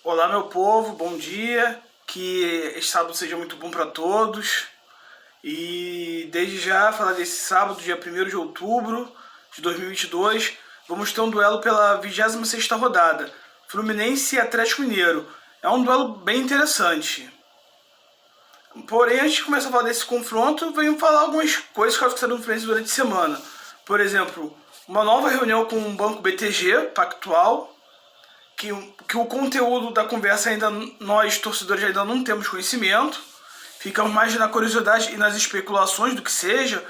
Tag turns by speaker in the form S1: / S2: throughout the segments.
S1: Olá, meu povo, bom dia. Que este sábado seja muito bom para todos. E desde já, falar desse sábado, dia 1º de outubro de 2022, vamos ter um duelo pela 26ª rodada, Fluminense e Atlético Mineiro. É um duelo bem interessante. Porém, antes de começar a falar desse confronto, venho falar algumas coisas que aconteceram no Fluminense durante a semana. Por exemplo, uma nova reunião com o Banco BTG, Pactual, que o conteúdo da conversa ainda nós, torcedores, ainda não temos conhecimento. Ficamos mais na curiosidade e nas especulações do que seja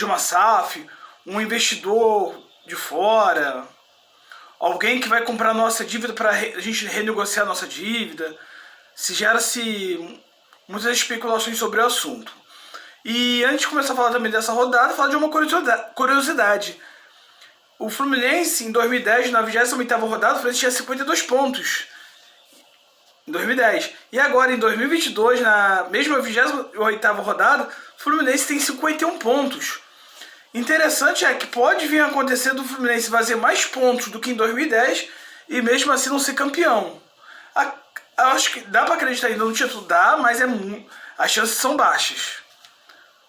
S1: uma SAF, um investidor de fora, alguém que vai comprar nossa dívida para a gente renegociar nossa dívida. Se gera-se muitas especulações sobre o assunto. E antes de começar a falar também dessa rodada, falar de uma curiosidade. O Fluminense, em 2010, na 28ª rodada, o Fluminense tinha 52 pontos. Em 2010. E agora, em 2022, na mesma 28ª rodada, o Fluminense tem 51 pontos. Interessante é que pode vir a acontecer do Fluminense fazer mais pontos do que em 2010 e mesmo assim não ser campeão. Acho que dá para acreditar ainda no título, dá, mas as chances são baixas.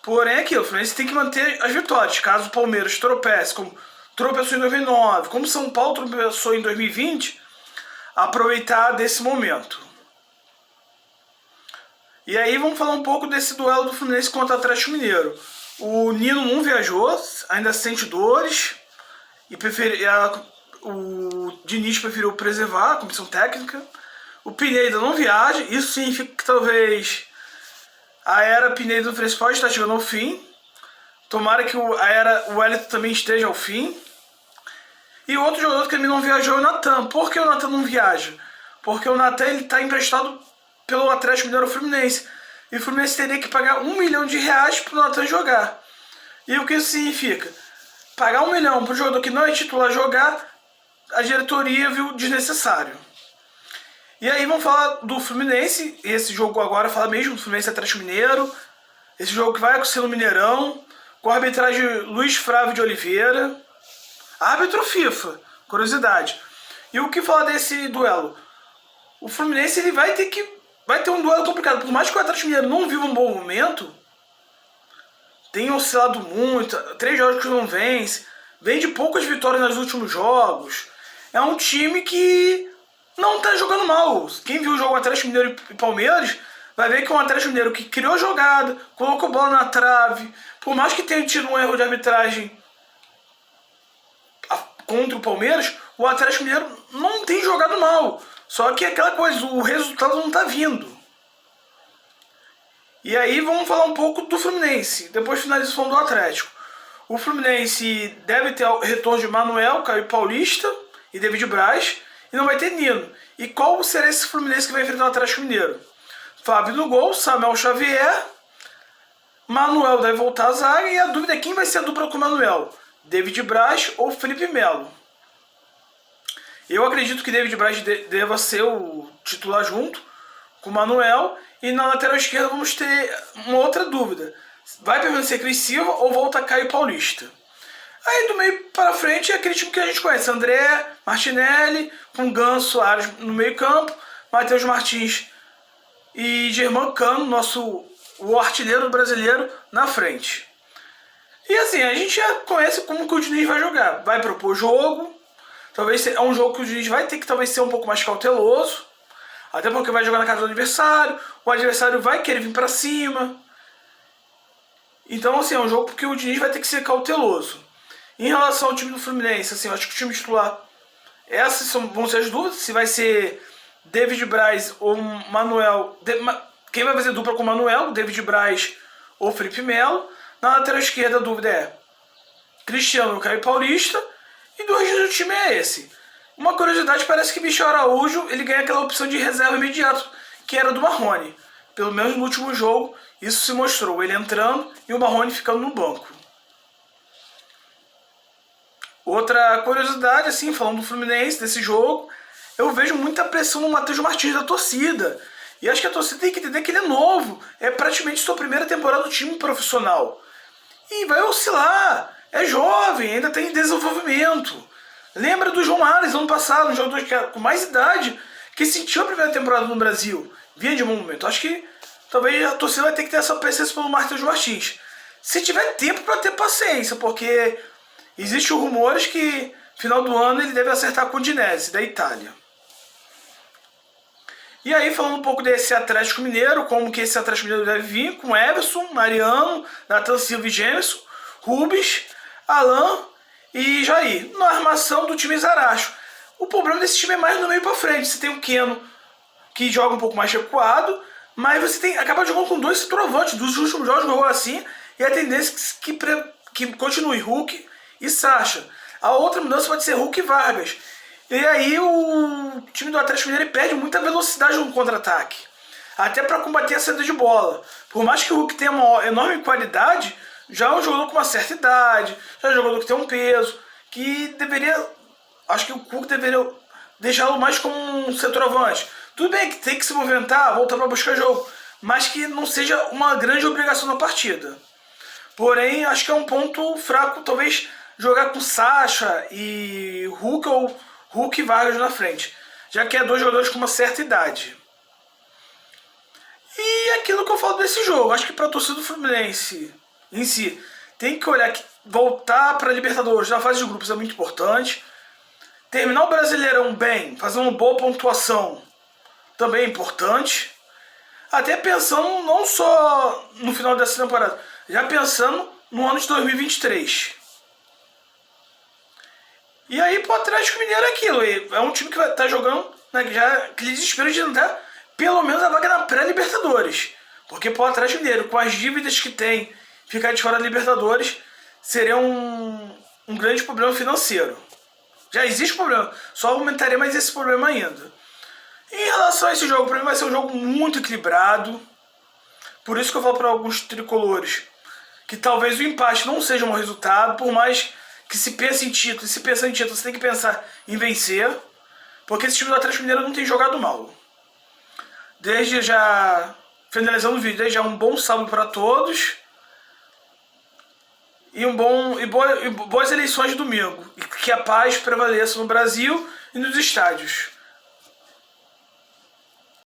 S1: Porém, é aquilo, o Fluminense tem que manter as vitórias. Caso o Palmeiras tropece, como tropeçou em 2009, como São Paulo tropeçou em 2020, aproveitar desse momento. E aí vamos falar um pouco desse duelo do Fluminense contra o Atlético Mineiro. O Nino não viajou, ainda sente dores, e o Diniz preferiu preservar a comissão técnica. O Pineda não viaja, isso significa que talvez a era Pineda do Fluminense pode estar chegando ao fim. Tomara que a era Wellington também esteja ao fim. E outro jogador que também não viajou é o Natan. Por que o Natan não viaja? Porque o Natan está emprestado pelo Atlético Mineiro ao Fluminense. E o Fluminense teria que pagar R$1 milhão para o Natan jogar. E o que isso significa? Pagar R$1 milhão para o jogador que não é titular jogar, a diretoria viu desnecessário. E aí vamos falar do Fluminense. Esse jogo agora fala mesmo do Fluminense Atlético Mineiro. Esse jogo que vai acontecer no Mineirão, com a arbitragem de Luiz Flávio de Oliveira. Árbitro FIFA, curiosidade. E o que falar desse duelo? O Fluminense ele vai ter um duelo complicado. Por mais que o Atlético Mineiro não viva um bom momento, tem oscilado muito, 3 jogos que não vence, vem de poucas vitórias nos últimos jogos. É um time que não está jogando mal. Quem viu o jogo Atlético Mineiro e Palmeiras vai ver que é um Atlético Mineiro que criou jogada, colocou bola na trave. Por mais que tenha tido um erro de arbitragem contra o Palmeiras, o Atlético Mineiro não tem jogado mal. Só que é aquela coisa, o resultado não está vindo. E aí vamos falar um pouco do Fluminense. Depois finalizo falando do Atlético. O Fluminense deve ter o retorno de Manuel, Caio Paulista e David Braz. E não vai ter Nino. E qual será esse Fluminense que vai enfrentar o Atlético Mineiro? Fábio no gol, Samuel Xavier, Manuel deve voltar à zaga. E a dúvida é quem vai ser a dupla com o Manuel. David Braz ou Felipe Melo. Eu acredito que David Braz deva ser o titular junto com o Manuel. E na lateral esquerda vamos ter uma outra dúvida. Vai permanecer Cris Silva ou volta Caio Paulista? Aí do meio para frente é aquele time que a gente conhece. André, Martinelli, com Ganso, Soares no meio campo. Matheus Martins e Germán Cano, o artilheiro brasileiro, na frente. E assim, a gente já conhece como que o Diniz vai jogar. Vai propor jogo. Talvez é um jogo que o Diniz vai ter que talvez ser um pouco mais cauteloso. Até porque vai jogar na casa do adversário. O adversário vai querer vir para cima. Então assim, é um jogo que o Diniz vai ter que ser cauteloso. Em relação ao time do Fluminense, assim, eu acho que o time titular, essas vão ser as dúvidas. Se vai ser David Braz ou Manuel. Quem vai fazer dupla com o Manuel? David Braz ou Felipe Melo. Na lateral esquerda a dúvida é Cristiano ou Caio Paulista. E do resto do time é esse. Uma curiosidade, parece que Michel Araújo ele ganha aquela opção de reserva imediato, que era do Marrone. Pelo menos no último jogo, isso se mostrou. Ele entrando e o Marrone ficando no banco. Outra curiosidade, assim, falando do Fluminense, desse jogo, eu vejo muita pressão no Matheus Martins da torcida. E acho que a torcida tem que entender que ele é novo. É praticamente sua primeira temporada do time profissional. E vai oscilar. É jovem, ainda tem desenvolvimento. Lembra do João Ares, ano passado, um jogador com mais idade, que sentiu a primeira temporada no Brasil, vinha de um bom momento. Acho que talvez a torcida vai ter que ter essa paciência pelo Matheus Martins. Se tiver tempo para ter paciência, porque existem rumores que no final do ano ele deve acertar com o Udinese, da Itália. E aí, falando um pouco desse Atlético Mineiro, como que esse Atlético Mineiro deve vir, com Everson, Mariano, Nathan Silva e Jamerson, Rubens, Alan e Jair. Na armação do time Zaracho. O problema desse time é mais no meio para frente. Você tem o Keno, que joga um pouco mais recuado, mas você acaba jogando com dois centroavantes. Dos últimos jogos jogou assim, e a tendência é que continue Hulk e Sacha. A outra mudança pode ser Hulk e Vargas. E aí o time do Atlético Mineiro perde muita velocidade no contra-ataque. Até para combater a saída de bola. Por mais que o Hulk tenha uma enorme qualidade, já é um jogador com uma certa idade, já é um jogador que tem um peso, que deveria... Acho que o Hulk deveria deixá-lo mais como um centroavante. Tudo bem que tem que se movimentar, voltar para buscar jogo, mas que não seja uma grande obrigação na partida. Porém, acho que é um ponto fraco, talvez, jogar com Sacha e Hulk ou Hulk e Vargas na frente, já que é dois jogadores com uma certa idade. E aquilo que eu falo desse jogo, acho que para a torcida do Fluminense em si, tem que olhar que voltar para a Libertadores na fase de grupos é muito importante. Terminar o Brasileirão bem, fazer uma boa pontuação, também é importante. Até pensando não só no final dessa temporada, já pensando no ano de 2023. E aí pro Atlético Mineiro é aquilo. É um time que vai estar jogando, né, já aquele desespero de tentar pelo menos a vaga na pré-Libertadores. Porque pro Atlético Mineiro, com as dívidas que tem, ficar de fora da Libertadores seria um grande problema financeiro. Já existe problema, só aumentaria mais esse problema ainda. Em relação a esse jogo, para mim vai ser um jogo muito equilibrado. Por isso que eu falo para alguns tricolores que talvez o empate não seja um resultado, por mais que se pense em título. E se pensar em título, você tem que pensar em vencer, porque esse time do Atlético Mineiro não tem jogado mal. Desde já, finalizando o vídeo, desde já um bom sábado para todos e boas eleições de domingo. E que a paz prevaleça no Brasil e nos estádios.